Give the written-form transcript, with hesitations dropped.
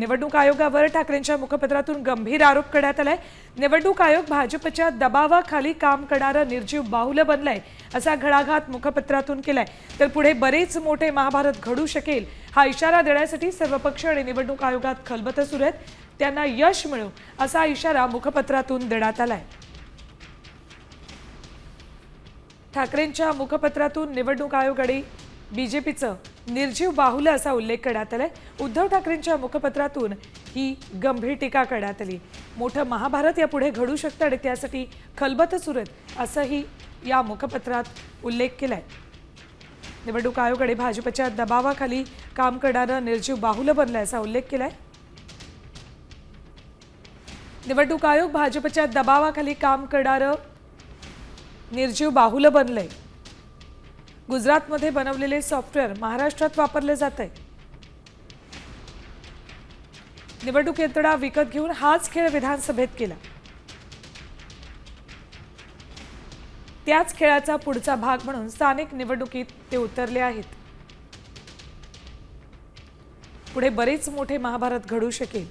निवडणूक आयोगावर ठाकरेंच्या मुखपत्रातून गंभीर आरोप करण्यात आलाय। निवडणूक आयोग भाजपच्या दबावाखाली काम करणारं निर्जीव बाहुलं बनलंय असा घणाघात मुखपत्रातून केलाय। तर पुढे बरेच मोठे महाभारत घडू शकेल हा इशारा देण्यासाठी सर्व पक्ष आणि निवडणूक आयोगात खलबतं सुरू आहेत, त्यांना यश मिळो असा इशारा मुखपत्रातून देण्यात आलाय। ठाकरेंच्या मुखपत्रातून निवडणूक आयोग आणि बीजेपीचं निर्जीव बाहुलं असा उल्लेख करण्यात आलाय। उद्धव ठाकरेंच्या मुखपत्रातून ही गंभीर टीका करण्यात आली। मोठं महाभारत यापुढे घडू शकतं आणि त्यासाठी खलबतं सुरू आहेत असंही या मुखपत्रात उल्लेख केलाय। निवडणूक आयोग आणि भाजपच्या दबावाखाली काम करणारं निर्जीव बाहुलं बनलंय असा उल्लेख केलाय। निवडणूक आयोग भाजपच्या दबावाखाली काम करणारं निर्जीव बाहुलं बनलंय। गुजरातमध्ये बनवलेले सॉफ्टवेअर महाराष्ट्रात वापरले जात आहे। निवडणूक यंत्रणा विकत घेऊन हाच खेळ विधानसभेत केला। त्याच खेळाचा पुढचा भाग म्हणून स्थानिक निवडणुकीत ते उतरले आहेत। पुढे बरेच मोठे महाभारत घडू शकेल